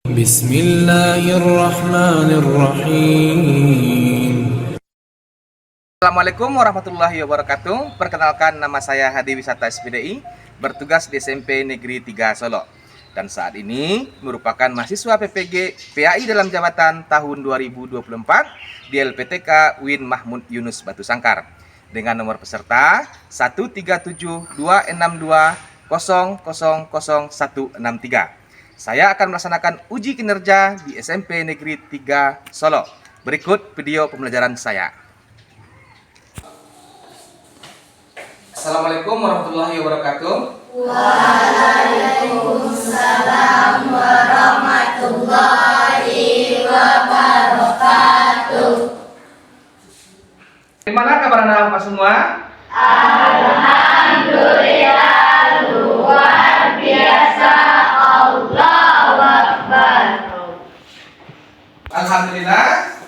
Bismillahirrahmanirrahim. Assalamualaikum warahmatullahi wabarakatuh. Perkenalkan, nama saya Hadi Wisata SPDI, bertugas di SMP Negeri 3 Solo. Dan saat ini merupakan mahasiswa PPG PAI dalam jabatan tahun 2024 di LPTK UIN Mahmud Yunus Batu Sangkar dengan nomor peserta 1372662000163. Saya akan melaksanakan uji kinerja di SMP Negeri 3 Solo. Berikut video pembelajaran saya. Assalamualaikum warahmatullahi wabarakatuh. Waalaikumsalam warahmatullahi wabarakatuh. Gimana kabar anak-anak semua? Alhamdulillah, luar biasa. Allahu Akbar. Alhamdulillah,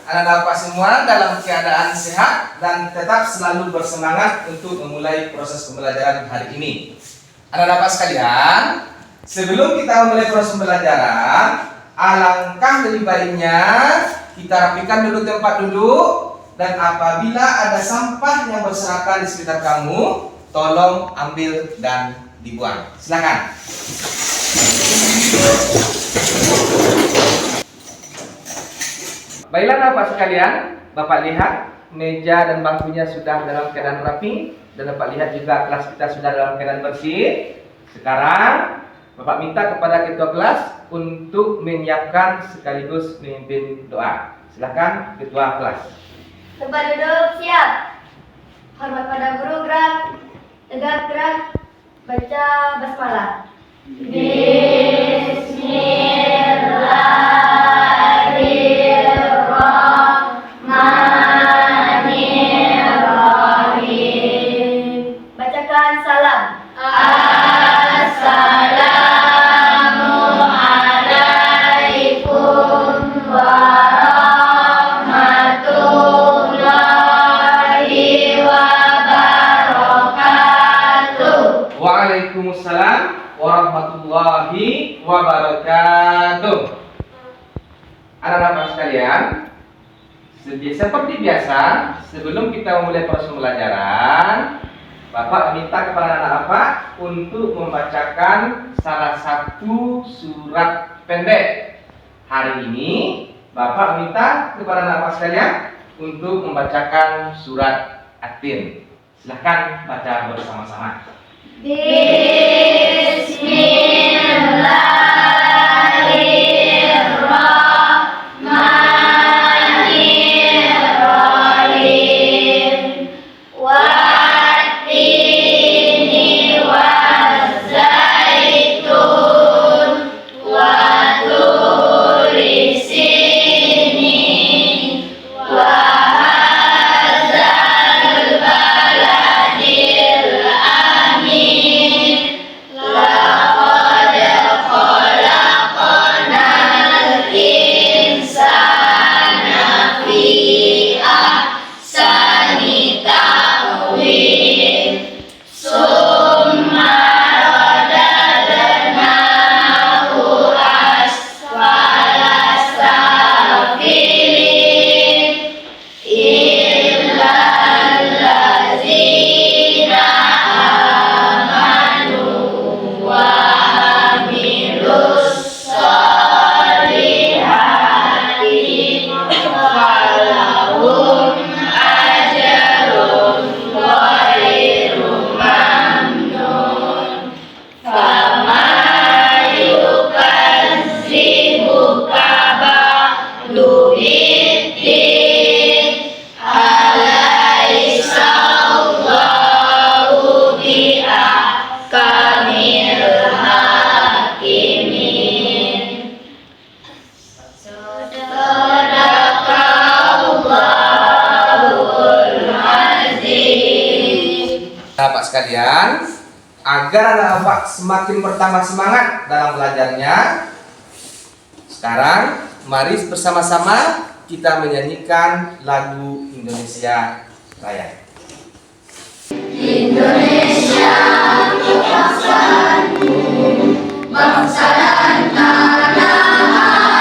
anak-anak semua dalam keadaan sehat dan tetap selalu bersemangat untuk memulai proses pembelajaran hari ini. Anak-anak sekalian, sebelum kita memulai proses pembelajaran, alangkah lebih baiknya kita rapikan dulu tempat duduk, dan apabila ada sampah yang berserakan di sekitar kamu, tolong ambil dan dibuang. Silakan. Baiklah Bapak sekalian, Bapak lihat meja dan bangkunya sudah dalam keadaan rapi, dan Bapak lihat juga kelas kita sudah dalam keadaan bersih. Sekarang Bapak minta kepada ketua kelas untuk menyiapkan sekaligus memimpin doa. Silakan ketua kelas. Tempat duduk siap. Hormat pada guru, gerak. Tegak gerak. Baca basmalah. Bismillahirrahmanirrahim. Bacakan salam. Assalamualaikum warahmatullahi wabarakatuh. Waalaikumsalam warahmatullahi wabarakatuh. Anak-anak sekalian, seperti biasa, sebelum kita memulai proses pembelajaran, Bapak minta kepada anak-anak untuk membacakan salah satu surat pendek. Hari ini Bapak minta kepada anak-anak sekalian untuk membacakan surat At-Tin. Silahkan baca bersama-sama. Bismillahirrahmanirrahim. Wattini wazzaitun waturi sinin wa hadzal baladil amin. Laqad khalaqnal insana fi ahsani taqwim. Summa radadnahu asfala safilin illa allazina amanu wa amilus solihati falahum ajrun ghairu mamnun. Fama yukazzibuka ba'du biddin. Alaysa Allahu biahkamil hakimin. Sadaqallahul azim. Bapak sekalian, agar anak-anak semakin bertambah semangat dalam belajarnya, sekarang mari bersama-sama kita menyanyikan lagu Indonesia Raya. Indonesia bangsa dan tanah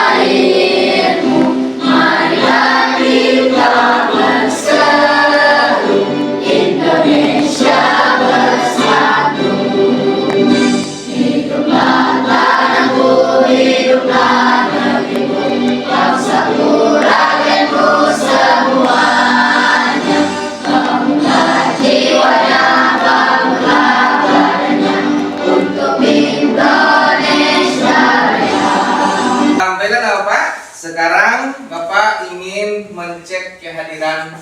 sekarang Bapak ingin mencek kehadiran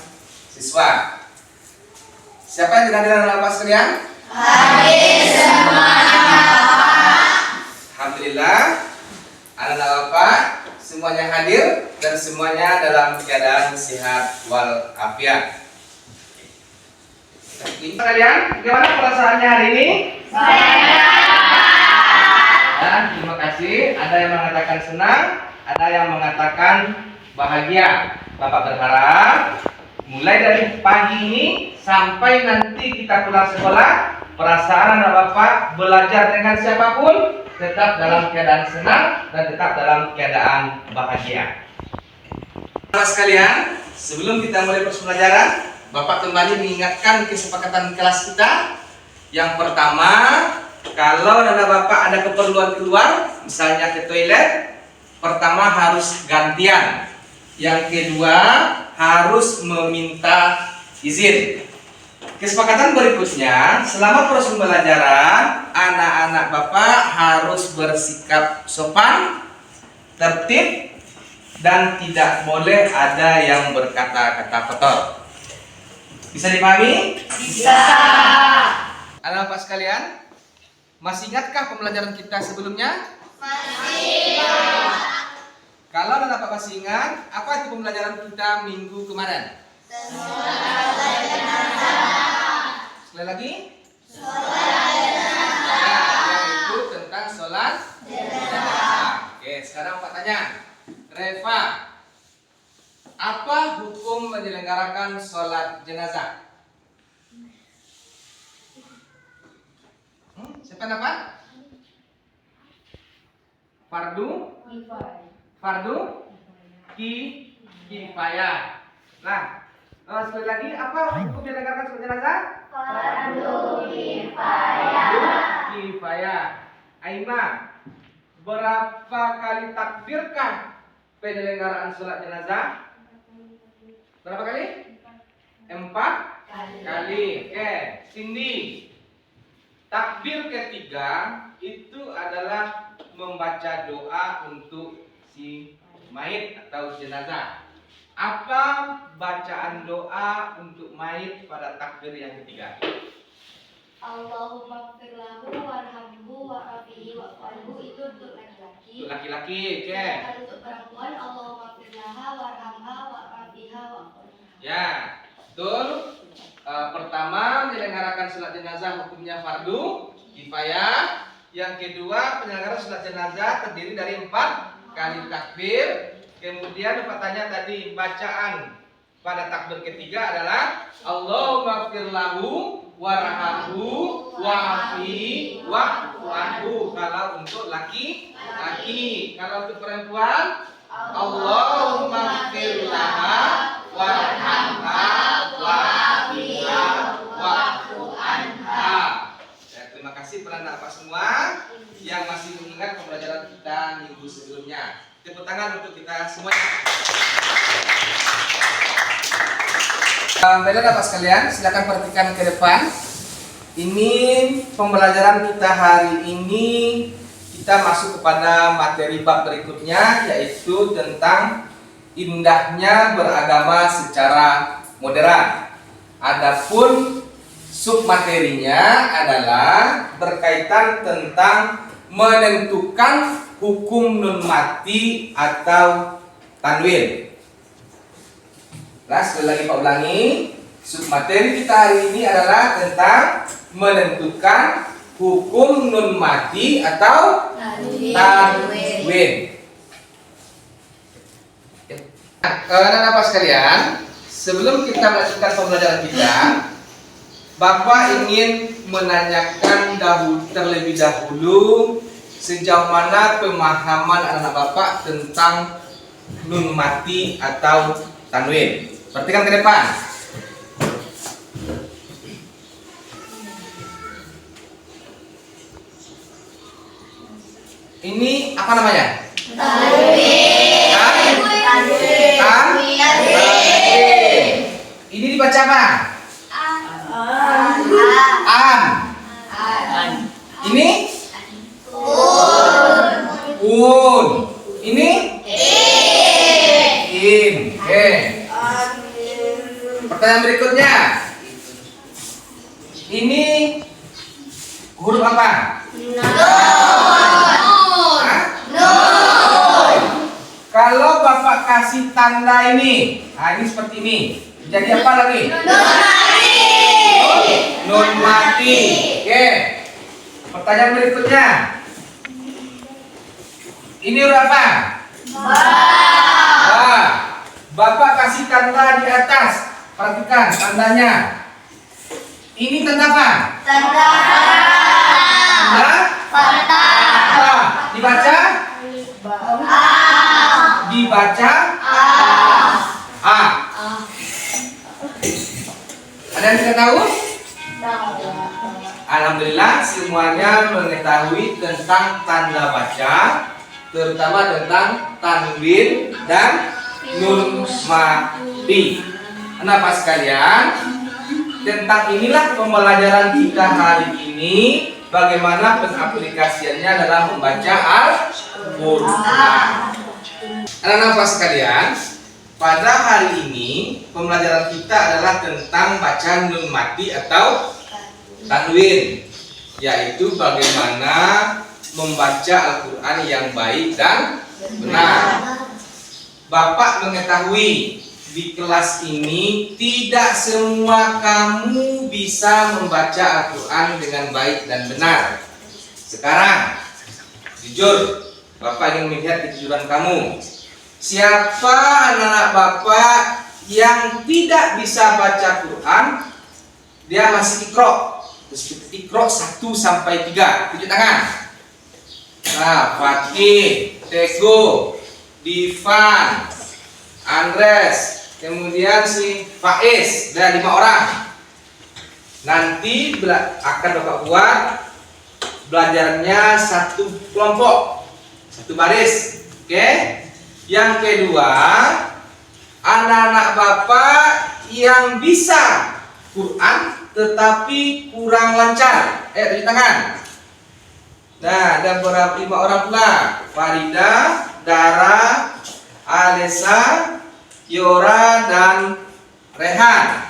siswa. Siapa yang tidak hadir dalam Bapak sekalian? Hadir semuanya, Pak. Alhamdulillah, anak-anak Bapak semuanya hadir dan semuanya dalam keadaan sehat walafiat. Kalian, bagaimana perasaannya hari ini? Ya, terima kasih. Ada yang mengatakan senang, ada yang mengatakan bahagia. Bapak berharap mulai dari pagi ini sampai nanti kita pulang sekolah, perasaan anak Bapak belajar dengan siapapun tetap dalam keadaan senang dan tetap dalam keadaan bahagia. Bapak sekalian, sebelum kita mulai proses pembelajaran, Bapak kembali mengingatkan kesepakatan kelas kita. Yang pertama, kalau anak Bapak ada keperluan keluar, misalnya ke toilet, pertama harus gantian. Yang kedua, harus meminta izin. Kesepakatan berikutnya, selama proses pembelajaran, anak-anak Bapak harus bersikap sopan, tertib, dan tidak boleh ada yang berkata-kata kotor. Bisa dipahami? Bisa. Anak Bapak sekalian, masih ingatkah pembelajaran kita sebelumnya? Masih. Kalau anak Bapak masih ingat, apa itu pembelajaran kita minggu kemarin? Sekali lagi? Yaitu tentang sholat jenazah. Oke, sekarang Pak tanya, Reva, apa hukum menyelenggarakan sholat jenazah? Siapa dapat? Fardu kifayah. Nah, sekali lagi, apa hukum menyelenggarakan sholat jenazah? Fardu kifayah. Aima, berapa kali takbirkah penyelenggaraan sholat jenazah? Berapa kali? 4 kali. Oke, Cindy. Takbir ketiga itu adalah membaca doa untuk si mayit atau jenazah. Apa bacaan doa untuk mayit pada takbir yang ketiga? Allahumma ighfir lahu warhamhu wa'afihi wa'fu itu untuk laki-laki. Untuk laki-laki, oke. Kalau untuk perempuan Allahumma ighfir laha warhamha wa'afiha wa'fu. Ya, betul. Pertama, menyelenggarakan sholat jenazah hukumnya fardu kifayah. Yang kedua, penyelenggaraan sholat jenazah terdiri dari 4 kali takbir. Kemudian tanya tadi, bacaan pada takbir ketiga adalah Allahumma ighfir lahu warhamhu wa'afihi wa'fu anhu. Kalau untuk laki-laki. Kalau untuk perempuan, Allahumma ighfir laha warhamha wa'afiha wa'fu anha. Ya, terima kasih kepada Bapak semua yang masih mengingat pembelajaran kita minggu sebelumnya. Tepuk tangan untuk kita semuanya. Baiklah Bapak sekalian, silakan perhatikan ke depan. Ini pembelajaran kita hari ini. Kita masuk kepada materi bab berikutnya, yaitu tentang indahnya beragama secara modern. Adapun submaterinya adalah berkaitan tentang menentukan hukum nun mati atau tanwin. Nah, sekali lagi Pak ulangi, submateri kita hari ini adalah tentang menentukan hukum nun mati atau tanwin. Anak-anak sekalian, sebelum kita melanjutkan pembelajaran kita, Bapak ingin menanyakan terlebih dahulu sejauh mana pemahaman anak-anak Bapak tentang nun mati atau tanwin. Perhatikan ke depan. Ini apa namanya? Tanwin. Ini dibaca apa? An. Ini? Un. Ini? Pertanyaan berikutnya. Ini huruf apa? Hah? Kalau Bapak kasih tanda ini, nah ini seperti ini. Jadi apa lagi? Nun mati. Oke. Pertanyaan berikutnya. Ini huruf apa? Ba. Bapak kasih tanda di atas. Perhatikan tandanya. Ini tanda apa? Tanda. Dibaca? Dibaca? A. Ada yang tidak tahu? Alhamdulillah semuanya mengetahui tentang tanda baca, terutama tentang tanwin dan nun mati. Anak sekalian, tentang inilah pembelajaran kita hari ini, bagaimana pengaplikasiannya dalam membaca Al-Qur'an. Anak-anak sekalian, pada hari ini pembelajaran kita adalah tentang bacaan nun mati atau tanwin, yaitu bagaimana membaca Al-Qur'an yang baik dan benar. Bapak mengetahui di kelas ini tidak semua kamu bisa membaca Al-Qur'an dengan baik dan benar. Sekarang, jujur, Bapak ingin melihat kejujuran kamu. Siapa anak-anak Bapak yang tidak bisa baca Quran, dia masih ikro. Terus ikro 1 sampai 3. Tunjuk tangan. Nah, Fatih, Teguh, Divan, Andres, kemudian si Faiz, ada 5 orang. Nanti akan Bapak buat belajarnya satu kelompok, satu baris. Oke? Yang kedua, anak-anak Bapak yang bisa Quran tetapi kurang lancar. Tunjuk tangan. Nah, ada beberapa 5 orang pula. Farida, Dara, Alesa, Yora, dan Rehan.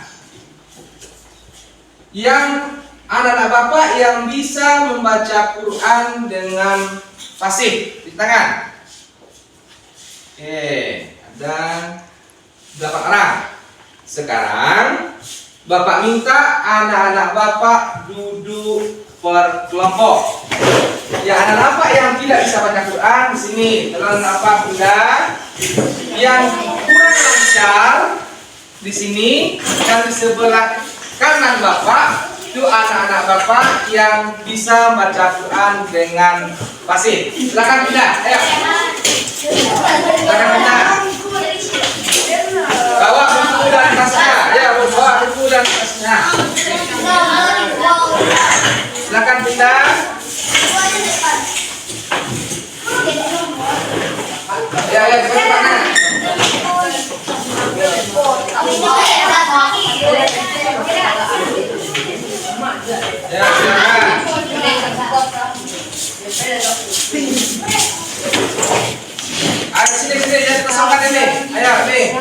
Yang anak-anak Bapak yang bisa membaca Quran dengan fasih, tunjuk tangan. Oke, ada 8 orang. Sekarang Bapak minta anak-anak Bapak duduk per kelompok. Ya, anak-anak Bapak yang tidak bisa baca Quran di sini, anak-anak Bapak yang kurang lancar di sini, dan di sebelah kanan Bapak itu anak-anak Bapak yang bisa baca Quran dengan fasih. Silakan pindah, ayo. Silakan pindah. Bawa buku dan tasnya, ya, bawa buku dan tasnya. Silakan pindah. Ya, cepat-cepat. Ya, silakan. Ayo sini, jangan kosongkan ini. Ayo, nih.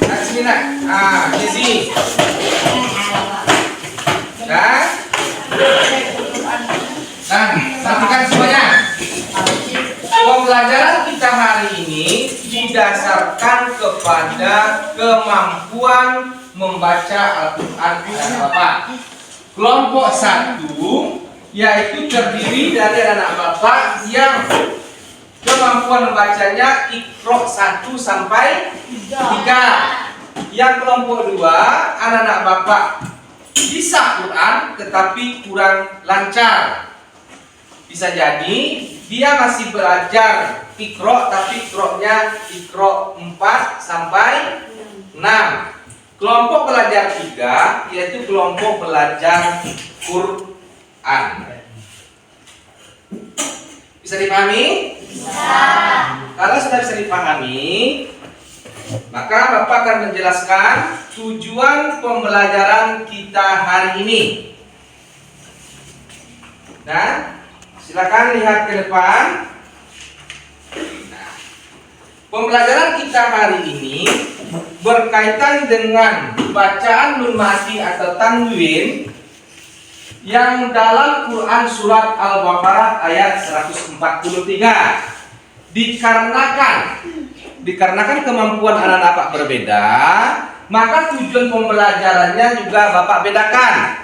Ayo sini nak. Easy. Dan perhatikan semuanya. Pembelajaran kita hari ini didasarkan kepada kemampuan membaca Al-Quran Bapak. Kelompok 1 yaitu terdiri dari anak Bapak yang kemampuan membacanya Iqra 1 sampai 3. Yang kelompok 2 anak-anak Bapak bisa Quran tetapi kurang lancar. Bisa jadi dia masih belajar Iqra tapi Iqra-nya Iqra 4 sampai 6. Kelompok belajar 3 yaitu kelompok belajar Quran. Bisa dipahami? Bisa. Kalau sudah bisa dipahami, maka Bapak akan menjelaskan tujuan pembelajaran kita hari ini. Nah, silakan lihat ke depan. Nah, pembelajaran kita hari ini berkaitan dengan bacaan nun mati atau tanwin yang dalam Quran surat Al-Baqarah ayat 143. Dikarenakan kemampuan anak-anak Bapak berbeda, maka tujuan pembelajarannya juga Bapak bedakan.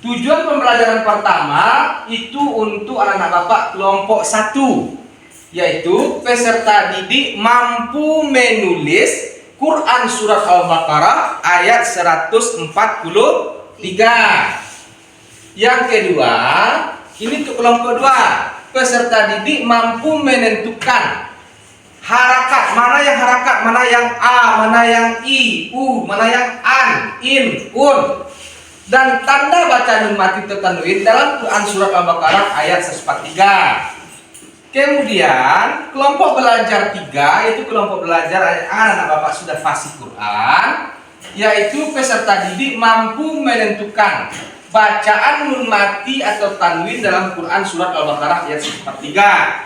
Tujuan pembelajaran pertama itu untuk anak-anak Bapak kelompok 1, yaitu peserta didik mampu menulis Quran surat Al-Baqarah ayat 143. Yang kedua, ini untuk kelompok 2, peserta didik mampu menentukan harakat, mana yang harakat, mana yang a, mana yang i, u, mana yang an, in, un, dan tanda bacaan nun mati atau tanwin dalam Quran surat Al-Baqarah ayat 143. Kemudian kelompok belajar 3, yaitu kelompok belajar anak-anak Bapak sudah fasih Quran, yaitu peserta didik mampu menentukan bacaan nun mati atau tanwin dalam Quran surat Al-Baqarah ayat 143.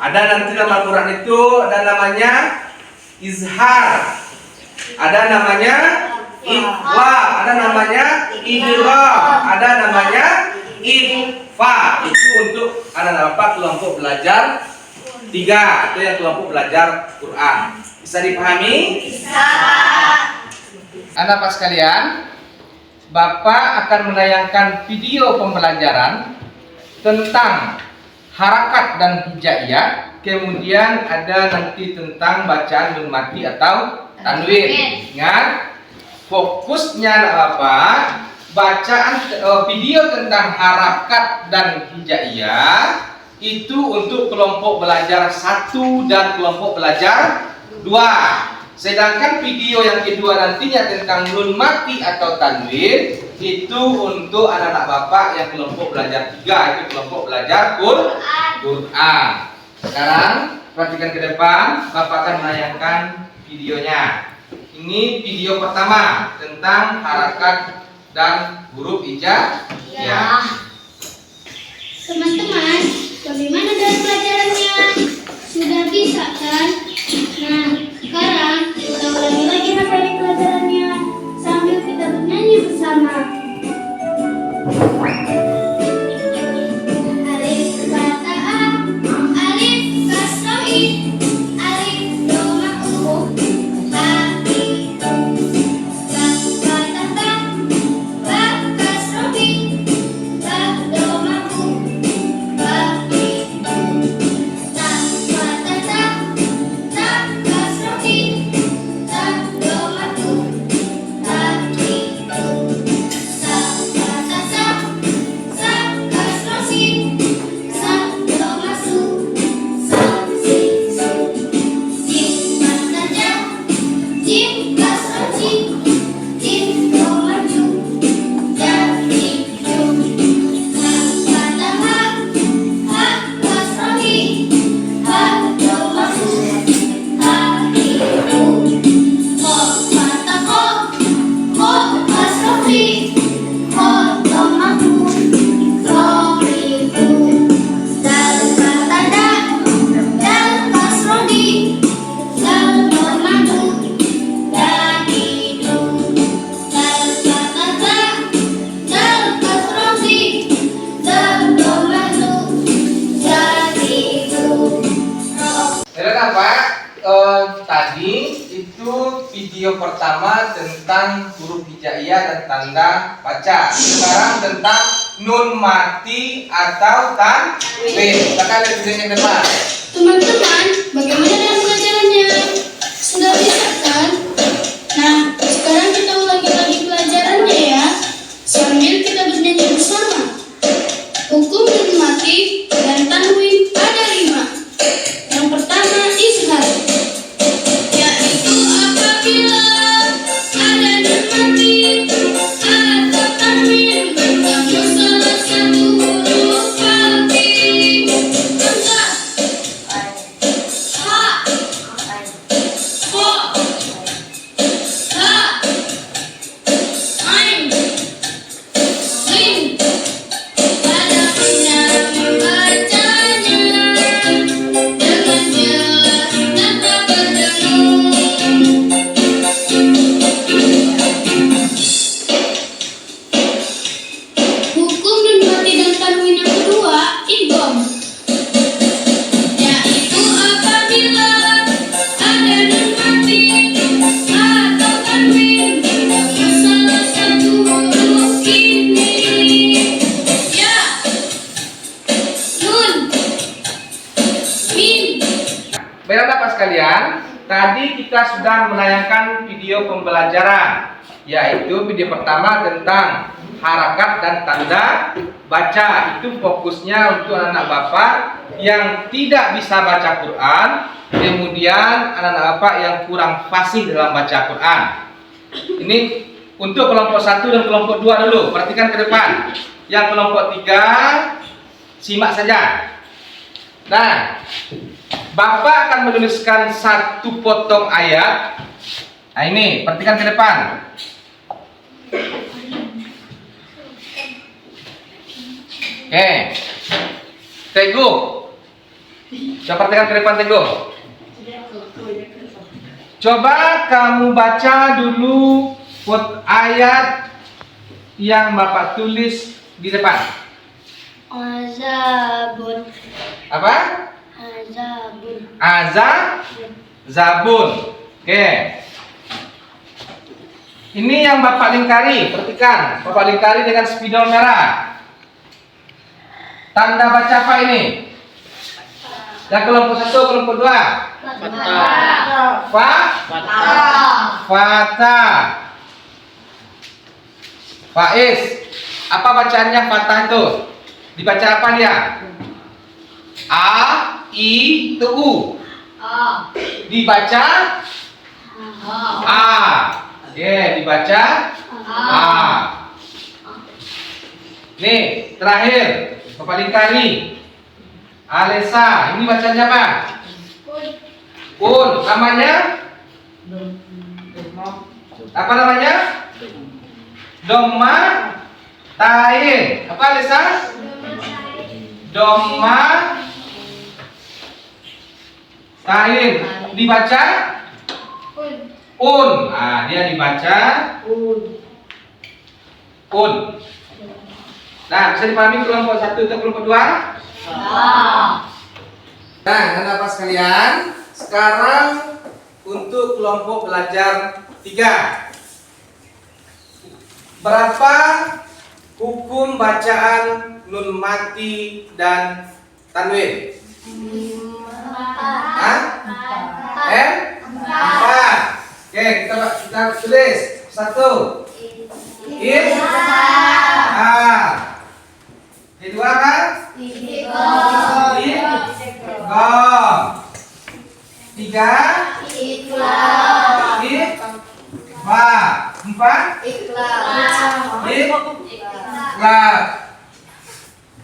Ada nanti dalam Al-Quran itu ada namanya izhar, ada namanya ikhwa, ada namanya idgham, ada namanya ikhfa. Itu untuk anak-anak Bapak kelompok belajar 3, itu yang kelompok belajar Quran. Bisa dipahami? Bisa. Anak Bapak sekalian, Bapak akan menayangkan video pembelajaran tentang harakat dan hijaiyah, kemudian ada nanti tentang bacaan nun mati atau tanwin. Ingat, fokusnya Bapak bacaan video tentang harakat dan hijaiyah itu untuk kelompok belajar 1 dan kelompok belajar 2. Sedangkan video yang kedua nantinya tentang nun mati atau tanwin itu untuk anak-anak Bapak yang kelompok belajar 3, itu kelompok belajar Quran. Sekarang perhatikan ke depan, Bapak akan menayangkan videonya. Ini video pertama tentang harakat dan huruf hijaiyah. Teman-teman, bagaimana dengan pelajarannya? Sudah bisa kan? Nah, sekarang kita ulangi lagi materi pelajarannya sambil kita bernyanyi bersama. Alif kata A, alif kasroh I, alif doma U, ba I, ba kata ta, ba kasroh I, ba doma U, ba I, ta kata ta, ta kasroh I, ta doma U, ba I, sa kata sa, sa kasroh si, sa doma su, sa si su, jim kata ja, jim kasroh ji, jim doma ju, ja ji ju, ha kata ha, ha kasroh hi, ha doma hu, ha hi hu, ho kata ho, ho kasroh hi, ho doma hu, ho hi hu, dal kata da, dal kasroh di, dal doma du, da di du, dal kata da, dal kasroh di, dal doma du, da di du, ro. Saudara Bapak, tadi itu video pertama tentang huruf hijaiyah dan tanda baca. Sekarang tentang nun mati atau tanwin. Kita lihat videonya ke depan. Teman-teman, bagaimana dengan pelajarannya? Sudah bisa kan? Nah, sekarang kita ulangi lagi pelajarannya ya, sambil kita bernyanyi bersama. Hukum nun mati dan tanwin ada 5. Yang pertama izhar, yaitu apabila ada nun mati atau tanwin bertemu salah satu huruf mati. Contoh, Bapak sekalian, tadi kita sudah menayangkan video pembelajaran, yaitu video pertama tentang harakat dan tanda baca. Itu fokusnya untuk anak-anak Bapak yang tidak bisa baca Quran, kemudian anak-anak Bapak yang kurang fasih dalam baca Quran. Ini untuk kelompok 1 dan kelompok 2 dulu, perhatikan ke depan. Yang kelompok 3 simak saja. Nah, Bapak akan menuliskan satu potong ayat. Nah ini, perhatikan ke depan. Oke, Teguh. Coba perhatikan ke depan, Teguh. Coba kamu baca dulu ayat yang Bapak tulis di depan. Azabun. Apa? Azabun. Zabun. Oke. Ini yang Bapak lingkari, perhatikan. Bapak lingkari dengan spidol merah. Tanda baca apa ini? Yang kelompok 1, kelompok 2. Fatah. Faiz. Apa bacaannya Fatah itu? Dibaca apa dia? A, I, U. Dibaca A. Oke, dibaca A. Nih, terakhir Bapak lingkari. Alesa, ini bacanya apa? Un. Namanya? Apa namanya? Doma Tain. Apa Alesa? Doma Tain. Dibaca Un. Nah, dia dibaca Un. Nah, bisa dipahami kelompok 1 atau kelompok 2? Nah, anak-anak sekalian, sekarang untuk kelompok belajar 3. Berapa hukum bacaan nun mati dan tanwin? 4. Oke, kita tulis. 1. Kedua kan? Idgham. 3. Ikhfa. 4. Ikhlas.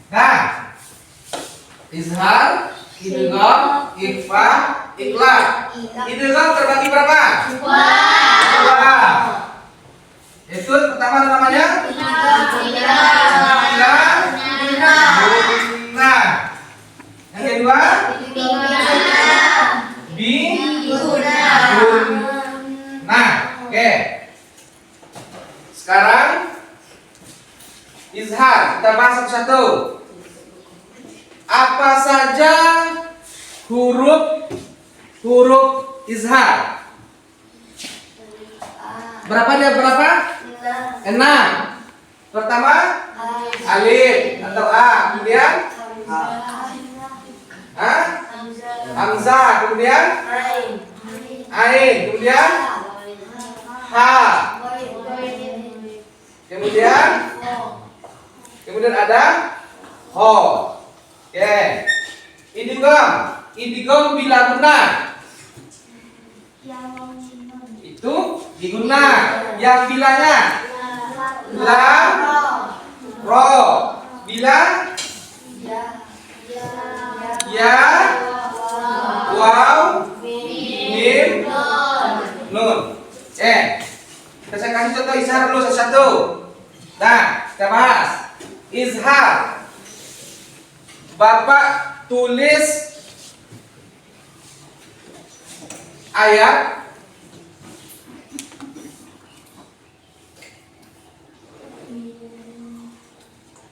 Nah, izhar, idgham, ikhfa, ikhlas. Idgham terbagi berapa? 2. Itu pertama namanya? Nah, yang kedua? Nah, oke. Sekarang izhar, kita bahas satu-satu. Apa saja huruf izhar? Berapa dia? Berapa? 6. Pertama alif atau a, kemudian hamzah, kemudian ain, kemudian ha, kemudian ada ho. Oke. Idgham bila guna itu diguna yang bilanya lam ro, bila ya waw mim nun. Kita kasih contoh izhar dulu satu-satu. Nah, kita bahas izhar. Bapak tulis ayat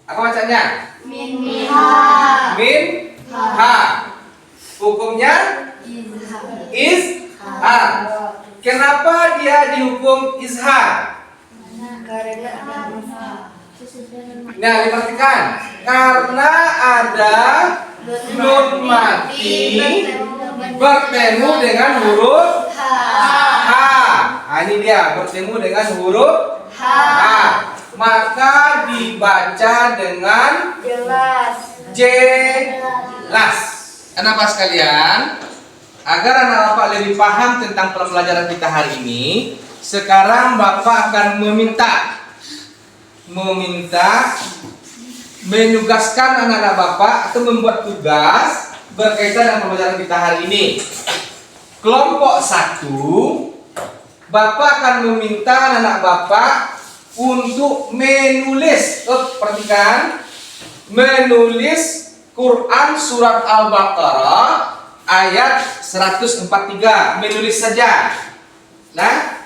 apa bacanya? Min ha. Hukumnya izhar. Kenapa dia dihukum izhar? Nah, diperhatikan. Karena ada nun mati bertemu dengan huruf H. Nah, ini dia bertemu dengan huruf H. Maka dibaca dengan jelas. Kenapa sekalian? Agar anak Bapak lebih paham tentang pelajaran kita hari ini, sekarang Bapak akan meminta menugaskan anak-anak Bapak atau membuat tugas berkaitan dengan pelajaran kita hari ini. Kelompok 1, Bapak akan meminta anak-anak Bapak untuk menulis, perhatikan, menulis Quran surat Al-Baqarah ayat 143, menulis saja. Nah,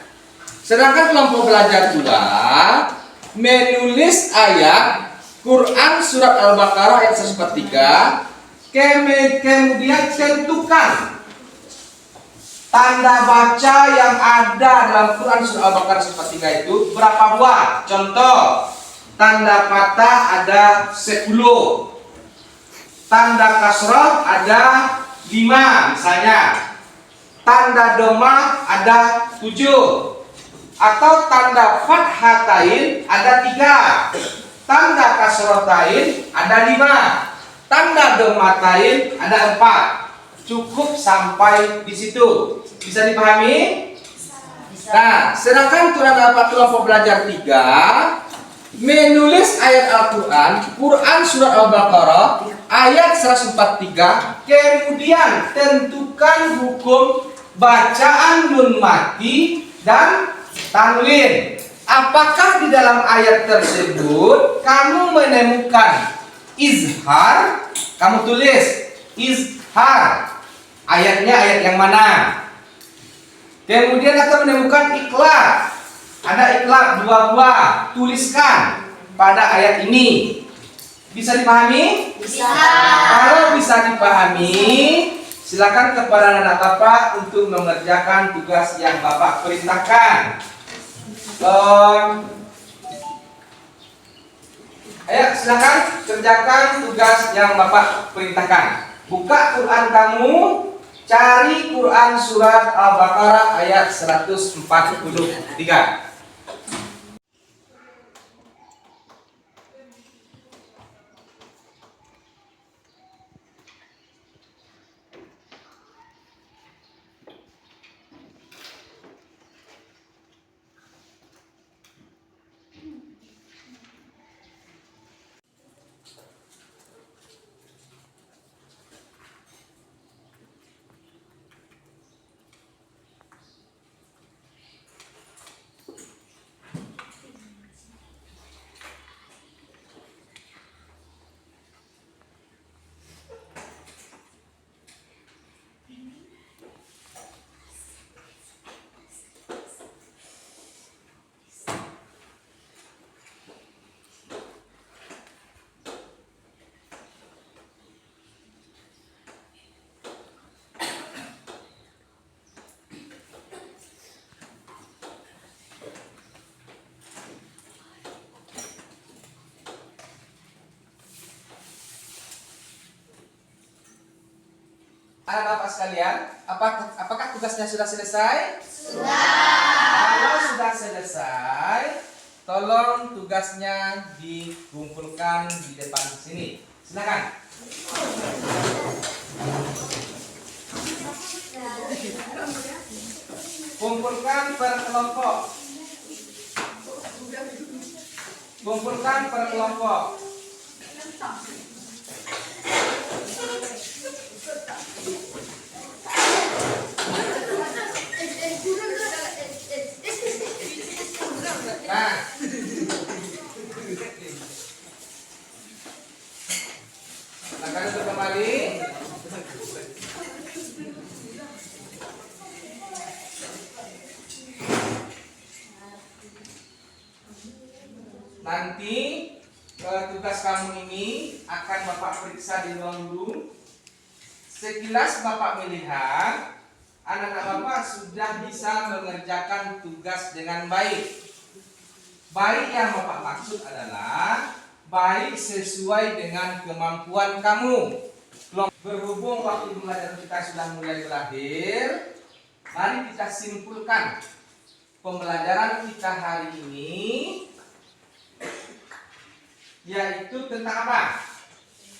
sedangkan kelompok belajar 2 menulis ayat Quran surat Al-Baqarah ayat 143, kemudian tentukan tanda baca yang ada dalam Quran surat Al-Baqarah 143 itu berapa buah. Contoh, tanda patah ada 10, tanda kasrah ada 5 misalnya, tanda domah ada 7, atau tanda fathatain ada 3, tanda kasrotain ada 5, tanda domatain ada 4. Cukup sampai di situ. Bisa dipahami? Nah, sedangkan kelompok belajar 3 menulis ayat Al-Quran, Quran surat Al-Baqarah ayat 143, kemudian tentukan hukum bacaan nun mati dan tanwin. Apakah di dalam ayat tersebut kamu menemukan izhar? Kamu tulis izhar. Ayatnya ayat yang mana? Kemudian akan menemukan ikhlas. Ada ikhlas 2 buah. Tuliskan pada ayat ini. Bisa dipahami? Bisa. Kalau bisa dipahami, silakan kepada anak Bapak untuk mengerjakan tugas yang Bapak perintahkan. Ayo silakan kerjakan tugas yang Bapak perintahkan. Buka Quran kamu, cari Quran surat Al-Baqarah ayat 143. Anak Bapak sekalian, apakah tugasnya sudah selesai? Sudah. Kalau sudah selesai, tolong tugasnya dikumpulkan di depan sini. Silakan. Kumpulkan per kelompok. Kumpulkan per kelompok. Nah, silakan untuk kembali. Nanti tugas kamu ini akan Bapak periksa di ruang guru. Sekilas Bapak melihat anak-anak Bapak sudah bisa mengerjakan tugas dengan baik. Baik yang Bapak maksud adalah baik sesuai dengan kemampuan kamu. Berhubung waktu pembelajaran kita sudah mulai berakhir, mari kita simpulkan pembelajaran kita hari ini, yaitu tentang apa?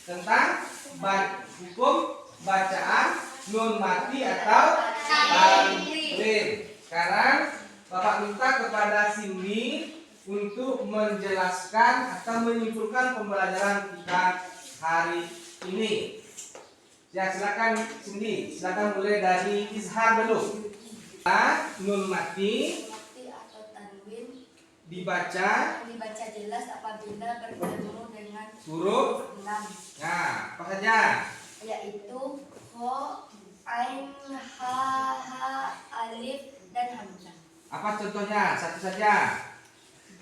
Tentang hukum bacaan nun mati atau tanwin. Sekarang Bapak minta kepada Cindy untuk menjelaskan atau menyimpulkan pembelajaran kita hari ini. Ya, silakan Cindy, silakan mulai dari izhar dulu. Nun mati atau tanwin dibaca jelas apabila bertemu dengan huruf. 6, Nah, apa saja? yaitu ho, ain, ha, alif, dan hamzah. Apa contohnya? Satu saja.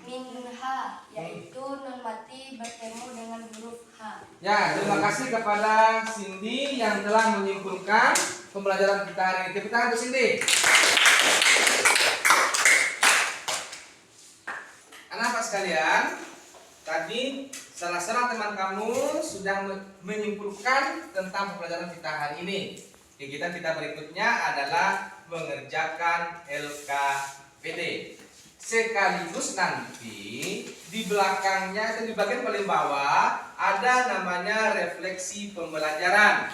Minha, yaitu nun mati bertemu dengan huruf H. Ya, terima kasih kepada Cindy yang telah menyimpulkan pembelajaran kita hari ini. Tepuk tangan untuk Cindy. Anak-anak sekalian, tadi salah teman kamu sudah menyimpulkan tentang pembelajaran kita hari ini. Kegiatan kita berikutnya adalah mengerjakan LKPD. Sekaligus nanti di belakangnya atau di bagian paling bawah ada namanya refleksi pembelajaran.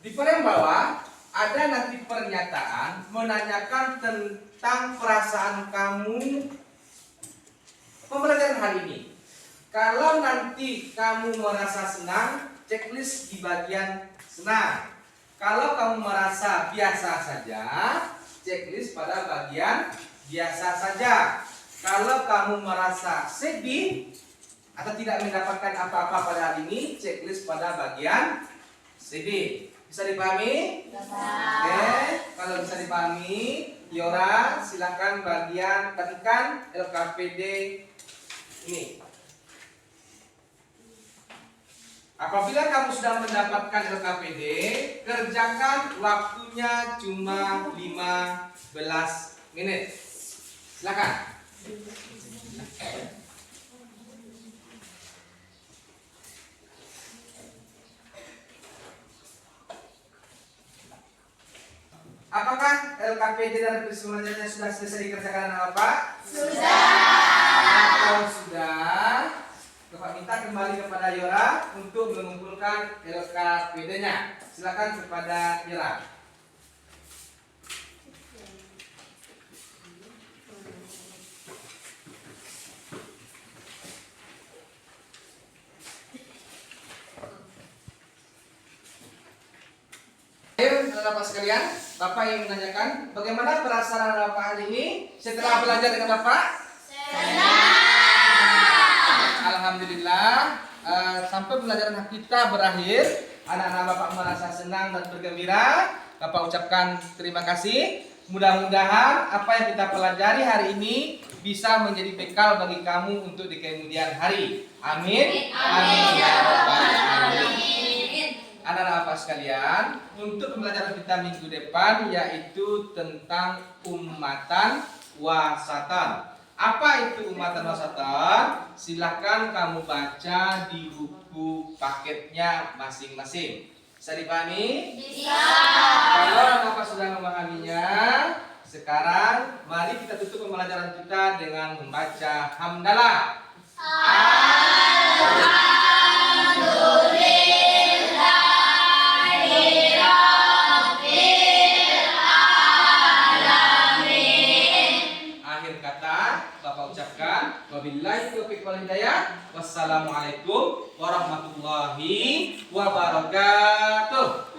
Di paling bawah ada nanti pernyataan menanyakan tentang perasaan kamu pembelajaran hari ini. Kalau nanti kamu merasa senang, checklist di bagian senang. Kalau kamu merasa biasa saja, checklist pada bagian biasa saja. Kalau kamu merasa sedih atau tidak mendapatkan apa-apa pada hari ini, checklist pada bagian sedih. Bisa dipahami? Oke, kalau bisa dipahami, Yora silakan bagian ketikkan LKPD ini. Apabila kamu sudah mendapatkan LKPD, kerjakan waktunya cuma 15 menit. Silakan. Apakah LKPD dan pembelajarannya sudah selesai dikerjakan anak Bapak? Sudah. Kalau sudah, Bapak minta kembali kepada Yora untuk mengumpulkan LKPD-nya. Silakan kepada Yora. Ayo, Bapak sekalian, Bapak yang menanyakan bagaimana perasaan Bapak hari ini setelah belajar dengan Bapak? Alhamdulillah, sampai pembelajaran kita berakhir, anak-anak Bapak merasa senang dan bergembira. Bapak ucapkan terima kasih. Mudah-mudahan apa yang kita pelajari hari ini bisa menjadi bekal bagi kamu untuk di kemudian hari. Amin. Amin ya rabbal alamin. Anak-anak Bapak sekalian, untuk pembelajaran kita minggu depan yaitu tentang umatan wasatan. Apa itu umatan wasatan? Silahkan kamu baca di buku paketnya masing-masing. Bisa dipahami? Bisa. Kalau anak Bapak sudah memahaminya, sekarang mari kita tutup pembelajaran kita dengan membaca hamdalah. Akhir kata Bapak ucapkan wabillahi taufiq wal hidayah. Wassalamualaikum warahmatullahi wabarakatuh.